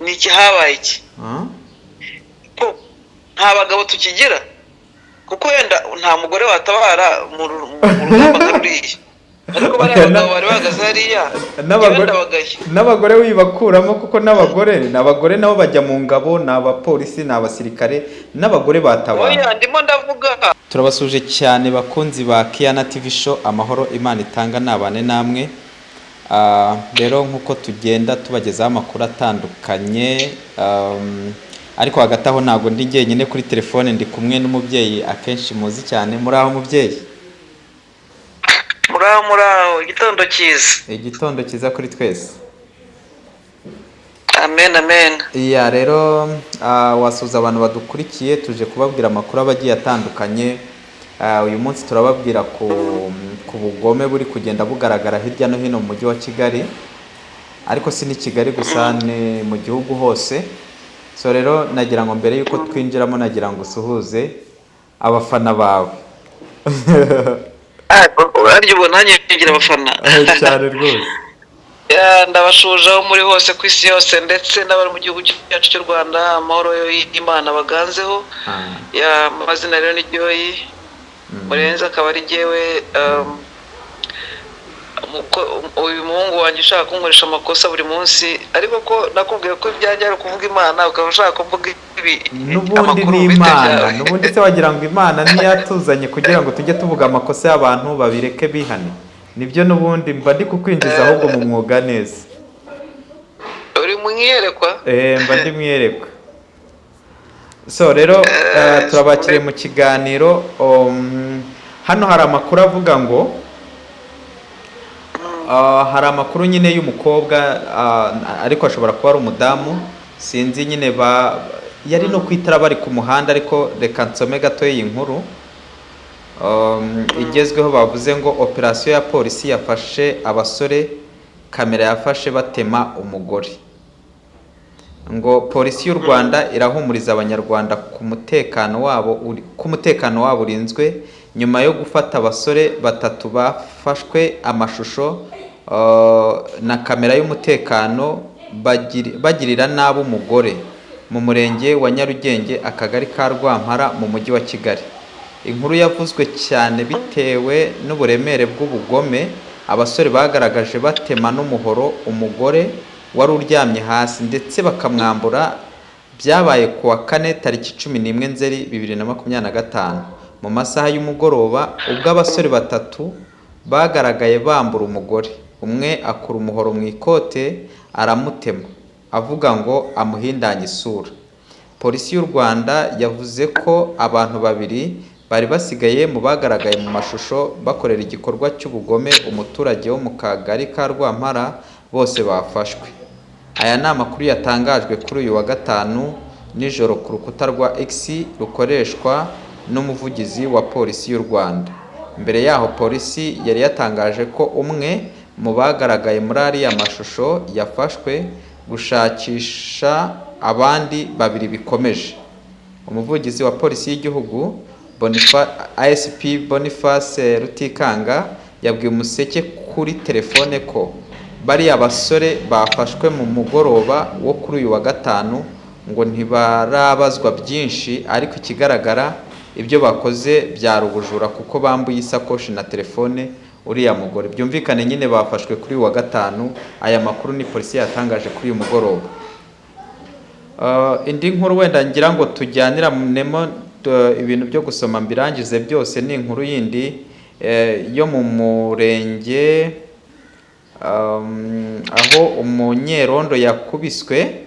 ni iki habaye iki ko nta bagabo tukigira kuko wenda nta mugore watabara mu rugamba nkaruriye ariko bari abagabo bari bahagaze hariya n'abagore wibakuramo kuko n'abagore nabo bajya mu ngabo, ni abapolisi, ni abasirikare, n'abagore batabara. oya ndimo ndavuga. Turabasuje cyane bakunzi ba Kiana TV show, amahoro Imana itanga nabane namwe. Rero nkuko tugenda tubagezaho amakuru atandukanye, ariko hagati aho ntabwo ndi jyenyine kuri telefone, ndi kumwe n'umubyeyi akenshi muzi cyane. Muri aho mubyeyi? Muraho, igitondo cyiza. Igitondo cyiza kuri twese. Amen amen. Iya rero wasuza abantu badukurikiye, tuje kubabwira amakuru abagiye atandukanye. Uyu munsi turababwira ku bugome buri kugenda bugaragara hirya no hino mu mujyi wa Kigali, ariko si ni Kigali gusa, ni mu gihugu hose. So rero nagira ngo mbere yuko twinjiramo, nagira ngo usuhuze abafana bawe. Uraryo ubona ngira abafana cyane rwose. Ndabashuje aho muri hose ku isi yose, ndetse n'abari mu gihugu cyacu cy'u Rwanda. Amahoro y'Imana baganzeho. Amazina rero ni Joyi Murenzi, akaba ari jyewe uyu muhungu wanjye ushaka kunkoresha amakosa buri munsi, ariko ko nakubwiye ko ibyanjye ari ukuvuga Imana, ukaba ushaka kuvuga ibi n'ubundi ni Imana. N'ubundi se wagira ngo Imana ntiyatuzanye kugira ngo tujye tuvuga amakosa y'abantu babireke bihane? Nibyo n'ubundi mba ndi kukwinjiza ahubwo mu mwuga neza. Uri mwiyerekwa? Mba ndi mwiyerekwa. So rero turabakiriye mu kiganiro. Hano hari amakuru avuga ngo hari amakuru nyine y'umukobwa, ariko ashobora kuba ari umudamu, sinzi nyine, yari no kwitara bari ku muhanda, ariko reka nsome gato iyi nkuru igezweho. Bavuze ngo operasiyo ya polisi yafashe abasore, kamera yafashe batema umugore. Ngo polisi y'u Rwanda irahumuriza abanyarwanda ku mutekano wabo urinzwe nyuma yo gufata abasore batatu bafashwe amashusho na kamera y'umutekano bagirira nabi umugore mu murenge wa Nyarugenge, akagari ka Rwampara, mu mujyi wa Kigali. Inkuru yavuzwe cyane bitewe n'uburemere bw'ubugome abasore bagaragaje batema n'umuhoro umugore wari uryamye hasi, ndetse bakamwambura. Byabaye ku wa kane tariki 11 Nzeri 2025 mu masaha y'umugoroba, ubwo abasore batatu bagaragaye bambura umugore. Umwe akura umuhoro mu ikote aramutema, avuga ngo amuhindanye isura. Polisi y'u Rwanda yavuze ko abantu babiri bari basigaye mu bagaragaye mu mashusho bakorera igikorwa cy'ubugome umuturage wo mu kagari ka Rwampara, bose bafashwe. Aya ni amakuru yatangajwe kuri uyu wa gatanu nijoro ku rukuta rwa X rukoreshwa n'umuvugizi wa polisi y'u Rwanda. Mbere yaho polisi yari yatangaje ko umwe mu bagaragaye muri ariya mashusho yafashwe, gushakisha abandi babiri bikomeje. Umuvugizi wa polisi y'igihugu ISP Boniface Rutikanga yabwiye Umuseke kuri telefone ko bariya basore bafashwe mu mugoroba wo kuri uyu wa gatanu, ngo ntibarabazwa byinshi, ariko ikigaragara ibyo bakoze byari ubujura kuko bambuye isakoshi na telefone uriya mugore. Byumvikane nyine bafashwe kuri uyu wa gatanu. Aya makuru ni polisi yatangaje kuri uyu mugoroba. Indi nkuru wenda ngira ngo tujyaniramo ibintu byo gusoma mbirangize byose, ni inkuru yindi yo mu murenge, aho umunyerondo yakubiswe,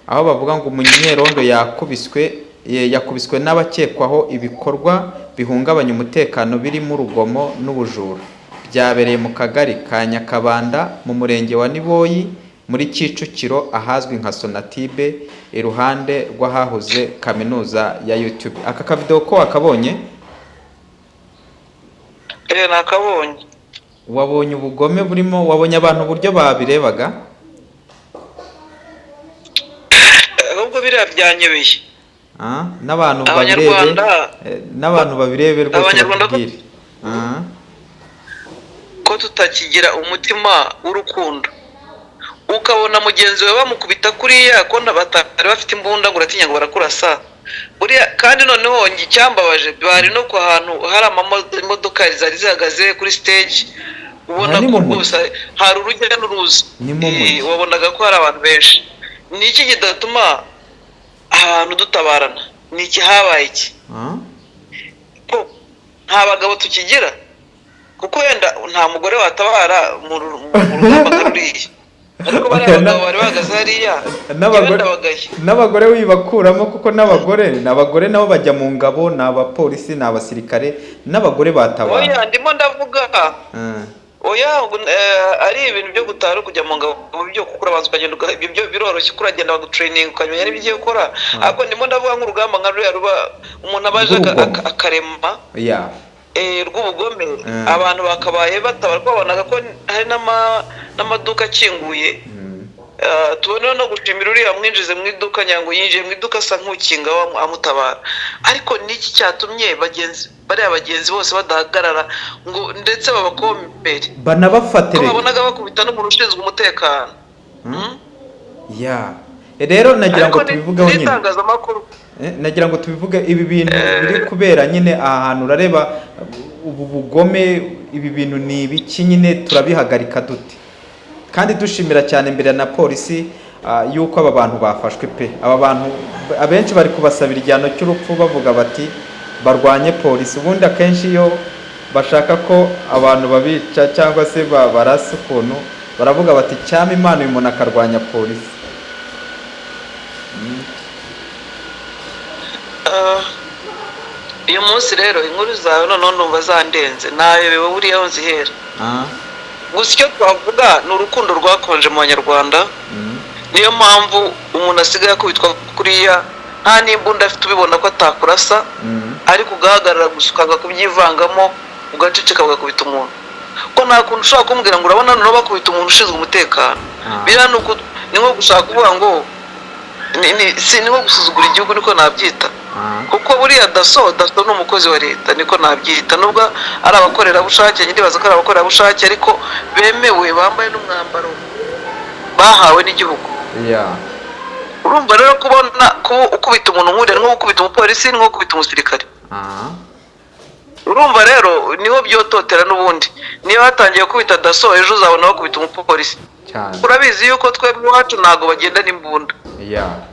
aho bavuga ngo umunyerondo yakubiswe n'abakekwaho ibikorwa bihungabanya umutekano birimo urugomo n'ubujura. Byabereye mu kagari ka Nyakabanda mu murenge wa Niboyi muri Kicukiro, ahazwi nka Sonatibe, iruhande rw'ahahoze kaminuza ya YouTube. Aka kavideo ko wakabonye? Nakabonye. Wabonye ubugome burimo? Wabonye abantu uburyo babirebaga? Ahubwo biriya byanyobeye. N'abantu babirebe rwose bakubwire ko tutakigira umutima w'urukundo. ukabona mugenzi we bamukubita kuriya ko batari bafite imbunda ngo uratinya ngo barakurasa buriya. kandi noneho icyambabaje bari no ku hantu hari imodoka zari zihagaze kuri stage, ubona ko rwose hari urujya n'uruza, wabonaga ko hari abantu benshi. ni iki kidatuma abantu dutabarana? ni iki habaye iki? ko nta bagabo tukigira, kuko wenda nta mugore watabara mu rugamba ruriya, ariko bari abagabo bari bahagaze hariya n'abagore wibakuramo, kuko n'abagore nabo bajya mu ngabo, ni abapolisi, ni abasirikare, n'abagore batabara. oya ndimo ndavuga oya ari ibintu byo gutara kujya mu ngabo byo kuko urabanza ukagenda, ibyo biroroshye ko uragenda bagutraining ukamenya n'ibyo ugiye gukora. ariko ndimo ndavuga nk'urugamba nka ruriya ruba umuntu abaje akarema rw'ubugome, abantu bakabaye batabara, babonaga ko hari n'amaduka akinguye. tubona no gushimira uriya mwinjize mu iduka, nyango yinjiye mu iduka asa nk'ukinga amutabara. ariko niki cyatumye bariya bagenzi bose badahagarara ngo ndetse babakomere banabafatire, babonaga bakubita n'umuntu ushinzwe umutekano? rero nagira ngo tubivugeho nyine, nagira ngo tubivuge ibi bintu biri kubera nyine aha hantu. urareba ubu bugome, ibi bintu ni ibiki nyine, turabihagarika dute? kandi dushimira cyane mbere na polisi yuko aba bantu bafashwe pe. aba bantu abenshi bari kubasabira igihano cy'urupfu, bavuga bati barwanye polisi. ubundi akenshi iyo bashaka ko abantu babica cyangwa se barasa ukuntu, baravuga bati cyama Imana uyu muntu akarwanya polisi. uyu munsi rero inkuru zawe noneho ndumva zandenze, nayobewe buriya aho nzihera. gusa icyo twavuga ni urukundo rwakonje mu banyarwanda. niyo mpamvu umuntu asigaye akubitwa kuriya, nta n'imbunda afite, ubibona ko atakurasa, ariko ugahagarara gusa ukanga kubyivangamo, ugaceceka ugakubita umuntu. ko nta kuntu ushobora kumbwira ngo urabona noneho bakubita umuntu ushinzwe umutekano. biriya ni nko gushaka kuvuga ngo si nko gusuzugura igihugu, niko nabyita. kuko buriya daso ni umukozi wa leta, niko nabyita. nubwo ari abakorerabushake, ndibaza ko ari abakorerabushake, ariko bemewe, bambaye n'umwambaro bahawe n'igihugu. urumva rero kubona ukubita umuntu nk'uriya nko gukubita umupolisi, nko gukubita umusirikare. urumva rero niho byototera. n'ubundi niyo hatangiye kubita daso, ejo uzabona bakubita umupolisi. urabizi yuko twebwe iwacu ntabwo bagenda n'imbunda,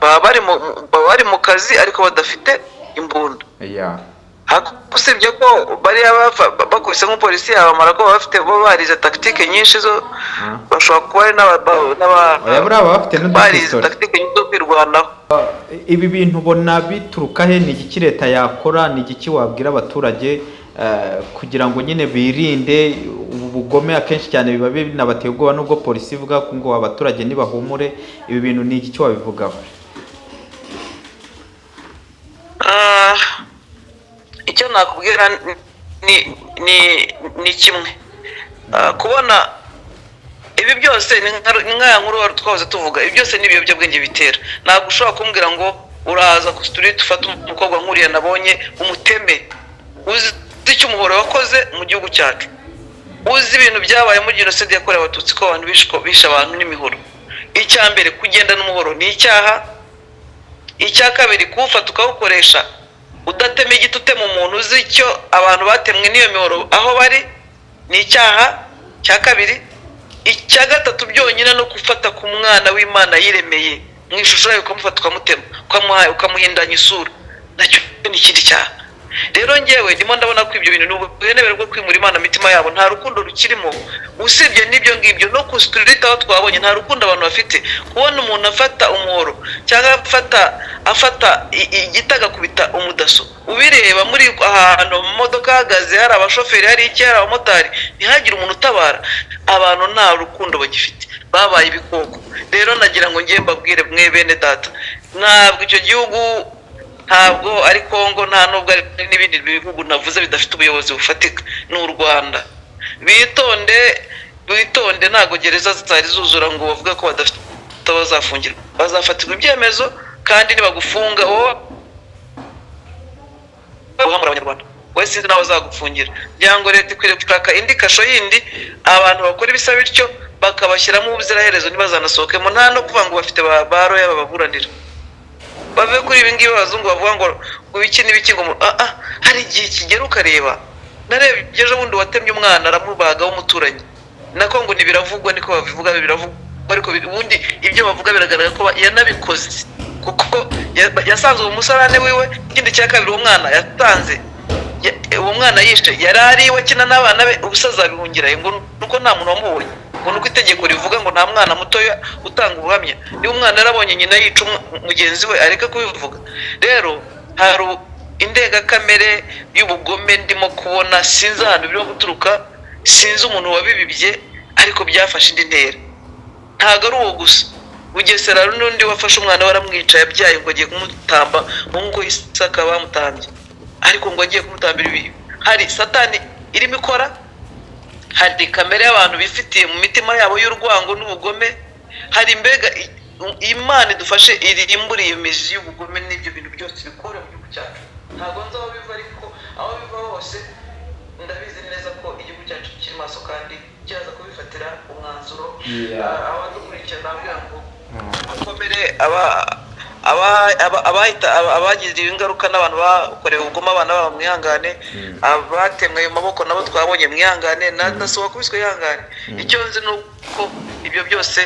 baba bari mu kazi ariko badafite imbunda. usibye ko bariya bakubise nk'umupolisi yabamara ko baba barize tactique nyinshi zo, bashobora kuba ari barize tactique nyinshi zo kwirwanaho. ibi bintu ubona bituruka he? ni iki leta yakora? ni iki wabwira abaturage kugira ngo nyine birinde ubu bugome? akenshi cyane biba binabateye ubwoba, nubwo polisi ivuga ko ngo abaturage ntibahumure. ibi bintu ni iki wabivugaho? icyo nakubwira ni kimwe, kubona ibi byose ni nk'aya nkuru wari twahoze tuvuga, ibi byose ni ibiyobyabwenge bitera. ntabwo ushobora kumbwira ngo uraza ku street ufata umukobwa nk'uriya nabonye umuteme, uzi icyo umuhoro wakoze mu gihugu cyacu, uzi ibintu byabaye muri jenoside yakorewe abatutsi, ko abantu bishe abantu n'imihoro. icya mbere, kugendana umuhoro ni icyaha. icya kabiri, kuwufata ukawukoresha udatema igiti, utema umuntu uzi icyo abantu batemwe n'iyo mihoro aho bari, ni icyaha cya kabiri. icya gatatu byonyine no gufata ku mwana w'Imana yiremeye mu ishusho yayo, ukamufata ukamutema, ukamuhindanya isura, nacyo ni ikindi cyaha. rero ngewe ndimo ndabona ko ibyo bintu ni ubuhenebere bwo kwimura Imana mitima yabo, nta rukundo rukirimo. usibye n'ibyo ngibyo, no ku street aho twabonye nta rukundo abantu bafite. kubona umuntu afata umuhoro cyangwa afata igiti agakubita umudaso, ubireba muri ahantu mu modoka ahagaze, hari abashoferi, hari iki, hari abamotari, ntihagire umuntu utabara. abantu nta rukundo bagifite, babaye ibikoko. rero nagira ngo ngiye mbabwire mwe bene data, ntabwo icyo gihugu, ntabwo ari Kongo, nta nubwo ari n'ibindi bihugu navuze bidafite ubuyobozi bufatika, ni u Rwanda. bitonde, ntabwo gereza zitari zuzura ngo bavuga ko badafite bazafungirwa. bazafatirwa ibyemezo, kandi nibagufunga wowe uhamura abanyarwanda, wowe sinzi nawe bazagufungira. kugira ngo leta ikwiriye gushaka indi kasho yindi, abantu bakora ibisa bityo bakabashyiramo ubuziraherezo ntibazanasohokemo, nta no kuvuga ngo bafite ba roya bababuranira. Bave kuri ibi ngibi abazungu bavuga ngo ibiki n'ibiki, ngo hari igihe kigera ukareba. Narebye ejo bundi watemye umwana aramubaga w'umuturanyi, nako ngo ntibiravugwa, niko babivuga, biravugwa, ariko ubundi ibyo bavuga biragaragara ko yanabikoze, kuko yasanze uwo musarane wiwe. Ikindi cya kabiri, uwo mwana yatanze, uwo mwana yishe yari ariwe akina n'abana be, ubusaza bihungiraye ngo nuko nta muntu wamubonye, ngo nuko itegeko rivuga ngo nta mwana mutoya utanga ubuhamya. Niba umwana yarabonye nyina yica mugenzi we areka kubivuga. Rero hari indengakamere y'ubugome ndimo kubona, sinzi ahantu birimo guturuka, sinzi umuntu wabibibye, ariko byafashe indi ntera. Ntago ari uwo gusa, Bugesera n'undi wafashe umwana waramwica, yabyaye ngo agiye kumutamba nk'uko Isaka bamutambye, ariko ngo agiye kumutambira ibi. Hari satani irimo ikora, hari kamere y'abantu bifitiye mu mitima yabo y'urwango n'ubugome, hari mbega Imana idufashe irimbure iyo mizi y'ubugome n'ibyo bintu byose bikora mu gihugu cyacu. Ntabwo nzi aho biva, ariko aho biva hose ndabizi neza ko igihugu cyacu kiri maso kandi kiraza kubifatira umwanzuro. Abadukurikirana bavuga ngo bakomere abagiriwe ingaruka n'abantu bakorewe ubugome abana babo mwihangane, abatemwe ayo maboko nabo twabonye mwihangane, nasohoka kubiswe ihangane. Icyo nzi ni uko ibyo byose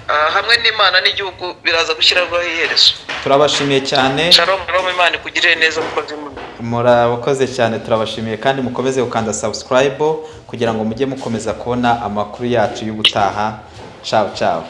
hamwe n'Imana n'igihugu biraza gushyirwaho iherezo. Turabashimiye cyane. Shalom, Imana ikugirire neza mukozi w'Imana. Murakoze cyane, turabashimiye kandi mukomeze gukanda subscribe kugira ngo mujye mukomeza kubona amakuru yacu y'ubutaha. Ciao ciao.